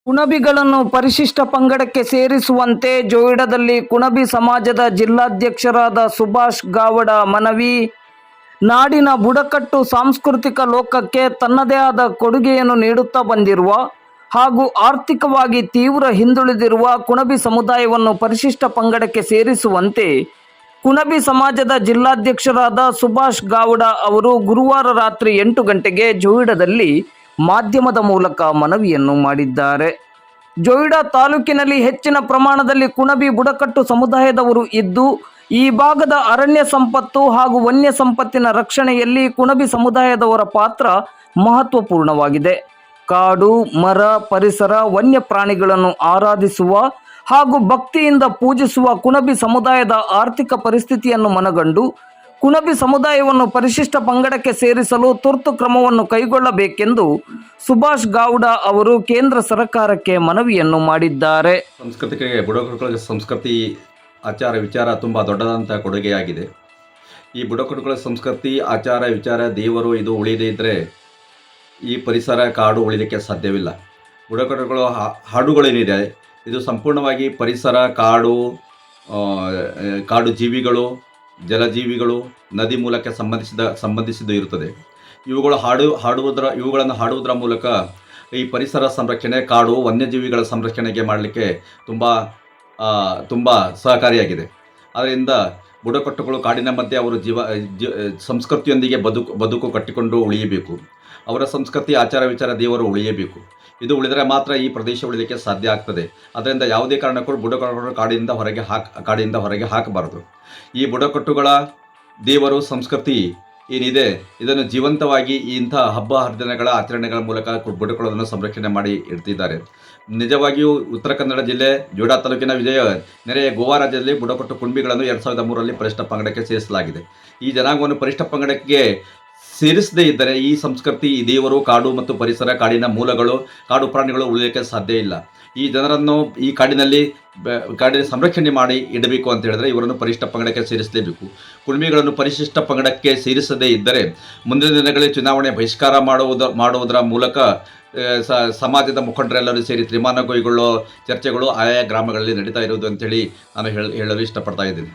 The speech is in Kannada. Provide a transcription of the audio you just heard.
ಕುಣಬಿಗಳನ್ನು ಪರಿಶಿಷ್ಟ ಪಂಗಡಕ್ಕೆ ಸೇರಿಸುವಂತೆ ಜೋಯಿಡಾದಲ್ಲಿ ಕುಣಬಿ ಸಮಾಜದ ಜಿಲ್ಲಾಧ್ಯಕ್ಷರಾದ ಸುಭಾಷ್ ಗಾವಡ ಮನವಿ. ನಾಡಿನ ಬುಡಕಟ್ಟು ಸಾಂಸ್ಕೃತಿಕ ಲೋಕಕ್ಕೆ ತನ್ನದೇ ಆದ ಕೊಡುಗೆಯನ್ನು ನೀಡುತ್ತಾ ಬಂದಿರುವ ಹಾಗೂ ಆರ್ಥಿಕವಾಗಿ ತೀವ್ರ ಹಿಂದುಳಿದಿರುವ ಕುಣಬಿ ಸಮುದಾಯವನ್ನು ಪರಿಶಿಷ್ಟ ಪಂಗಡಕ್ಕೆ ಸೇರಿಸುವಂತೆ ಕುಣಬಿ ಸಮಾಜದ ಜಿಲ್ಲಾಧ್ಯಕ್ಷರಾದ ಸುಭಾಷ್ ಗಾವಡ ಅವರು ಗುರುವಾರ ರಾತ್ರಿ 8 ಗಂಟೆಗೆ ಜೋಯಿಡಾದಲ್ಲಿ ಮಾಧ್ಯಮದ ಮೂಲಕ ಮನವಿಯನ್ನು ಮಾಡಿದ್ದಾರೆ. ಜೋಯಿಡಾ ತಾಲೂಕಿನಲ್ಲಿ ಹೆಚ್ಚಿನ ಪ್ರಮಾಣದಲ್ಲಿ ಕುಣಬಿ ಬುಡಕಟ್ಟು ಸಮುದಾಯದವರು ಇದ್ದು, ಈ ಭಾಗದ ಅರಣ್ಯ ಸಂಪತ್ತು ಹಾಗೂ ವನ್ಯ ಸಂಪತ್ತಿನ ರಕ್ಷಣೆಯಲ್ಲಿ ಕುಣಬಿ ಸಮುದಾಯದವರ ಪಾತ್ರ ಮಹತ್ವಪೂರ್ಣವಾಗಿದೆ. ಕಾಡು, ಮರ, ಪರಿಸರ, ವನ್ಯ ಪ್ರಾಣಿಗಳನ್ನು ಆರಾಧಿಸುವ ಹಾಗೂ ಭಕ್ತಿಯಿಂದ ಪೂಜಿಸುವ ಕುಣಬಿ ಸಮುದಾಯದ ಆರ್ಥಿಕ ಪರಿಸ್ಥಿತಿಯನ್ನು ಮನಗಂಡು ಕುಣಬಿ ಸಮುದಾಯವನ್ನು ಪರಿಶಿಷ್ಟ ಪಂಗಡಕ್ಕೆ ಸೇರಿಸಲು ತುರ್ತು ಕ್ರಮವನ್ನು ಕೈಗೊಳ್ಳಬೇಕೆಂದು ಸುಭಾಷ್ ಗಾವಡ ಅವರು ಕೇಂದ್ರ ಸರ್ಕಾರಕ್ಕೆ ಮನವಿಯನ್ನು ಮಾಡಿದ್ದಾರೆ. ಸಂಸ್ಕೃತಿಗೆ ಬುಡಕಟ್ಟುಗಳ ಸಂಸ್ಕೃತಿ ಆಚಾರ ವಿಚಾರ ತುಂಬ ದೊಡ್ಡದಂಥ ಕೊಡುಗೆಯಾಗಿದೆ. ಈ ಬುಡಕಟ್ಟುಗಳ ಸಂಸ್ಕೃತಿ ಆಚಾರ ವಿಚಾರ ದೇವರು ಇದು ಉಳಿದೇ ಇದ್ದರೆ ಈ ಪರಿಸರ ಕಾಡು ಉಳಿಲಿಕ್ಕೆ ಸಾಧ್ಯವಿಲ್ಲ. ಬುಡಕಟ್ಟುಗಳು ಹಾಡುಗಳೇನಿದೆ ಇದು ಸಂಪೂರ್ಣವಾಗಿ ಪರಿಸರ ಕಾಡು ಜೀವಿಗಳು, ಜಲಜೀವಿಗಳು, ನದಿ ಮೂಲಕ ಸಂಬಂಧಿಸಿದ್ದು ಇರುತ್ತದೆ. ಇವುಗಳನ್ನು ಹಾಡುವುದರ ಮೂಲಕ ಈ ಪರಿಸರ ಸಂರಕ್ಷಣೆ, ಕಾಡು, ವನ್ಯಜೀವಿಗಳ ಸಂರಕ್ಷಣೆಗೆ ಮಾಡಲಿಕ್ಕೆ ತುಂಬ ಸಹಕಾರಿಯಾಗಿದೆ. ಆದ್ದರಿಂದ ಬುಡಕಟ್ಟುಗಳು ಕಾಡಿನ ಮಧ್ಯೆ ಅವರು ಸಂಸ್ಕೃತಿಯೊಂದಿಗೆ ಬದುಕು ಕಟ್ಟಿಕೊಂಡು ಉಳಿಯಬೇಕು. ಅವರ ಸಂಸ್ಕೃತಿ ಆಚಾರ ವಿಚಾರ ದೇವರು ಉಳಿಯಬೇಕು. ಇದು ಉಳಿದರೆ ಮಾತ್ರ ಈ ಪ್ರದೇಶ ಉಳಿಲಿಕ್ಕೆ ಸಾಧ್ಯ ಆಗ್ತದೆ. ಅದರಿಂದ ಯಾವುದೇ ಕಾರಣಕ್ಕೂ ಬುಡಕಟ್ಟುಗಳು ಕಾಡಿನಿಂದ ಹೊರಗೆ ಹಾಕಬಾರದು. ಈ ಬುಡಕಟ್ಟುಗಳ ದೇವರು ಸಂಸ್ಕೃತಿ ಏನಿದೆ ಇದನ್ನು ಜೀವಂತವಾಗಿ ಇಂಥ ಹಬ್ಬ ಹರಿದಿನಗಳ ಆಚರಣೆಗಳ ಮೂಲಕ ಬುಡಕಟ್ಟುಗಳನ್ನು ಸಂರಕ್ಷಣೆ ಮಾಡಿ ಇಡ್ತಿದ್ದಾರೆ. ನಿಜವಾಗಿಯೂ ಉತ್ತರ ಕನ್ನಡ ಜಿಲ್ಲೆ ಜೋಯಿಡಾ ತಾಲೂಕಿನ ನೆರೆಯ ಗೋವಾ ರಾಜ್ಯದಲ್ಲಿ ಬುಡಕಟ್ಟು ಕುಣಬಿಗಳನ್ನು 2003ರಲ್ಲಿ ಪರಿಶಿಷ್ಟ ಪಂಗಡಕ್ಕೆ ಸೇರಿಸಲಾಗಿದೆ. ಈ ಜನಾಂಗವನ್ನು ಪರಿಶಿಷ್ಟ ಪಂಗಡಕ್ಕೆ ಸೇರಿಸದೇ ಇದ್ದರೆ ಈ ಸಂಸ್ಕೃತಿ, ಈ ದೇವರು, ಕಾಡು ಮತ್ತು ಪರಿಸರ, ಕಾಡಿನ ಮೂಲಗಳು, ಕಾಡು ಪ್ರಾಣಿಗಳು ಉಳಿಯಲಿಕ್ಕೆ ಸಾಧ್ಯ ಇಲ್ಲ. ಈ ಜನರನ್ನು ಈ ಕಾಡಿನ ಸಂರಕ್ಷಣೆ ಮಾಡಿ ಇಡಬೇಕು ಅಂತ ಹೇಳಿದ್ರೆ ಇವರನ್ನು ಪರಿಶಿಷ್ಟ ಪಂಗಡಕ್ಕೆ ಸೇರಿಸಲೇಬೇಕು. ಕುಣಬಿಗಳನ್ನು ಪರಿಶಿಷ್ಟ ಪಂಗಡಕ್ಕೆ ಸೇರಿಸದೇ ಇದ್ದರೆ ಮುಂದಿನ ದಿನಗಳಲ್ಲಿ ಚುನಾವಣೆ ಬಹಿಷ್ಕಾರ ಮಾಡುವುದರ ಮೂಲಕ ಸಮಾಜದ ಮುಖಂಡರೆಲ್ಲರೂ ಸೇರಿ ತೀರ್ಮಾನ ಕೈಗೊಳ್ಳೋ ಚರ್ಚೆಗಳು ಆಯಾ ಗ್ರಾಮಗಳಲ್ಲಿ ನಡೀತಾ ಇರುವುದು ಅಂತೇಳಿ ನಾನು ಹೇಳಲು ಇಷ್ಟಪಡ್ತಾ ಇದ್ದೀನಿ.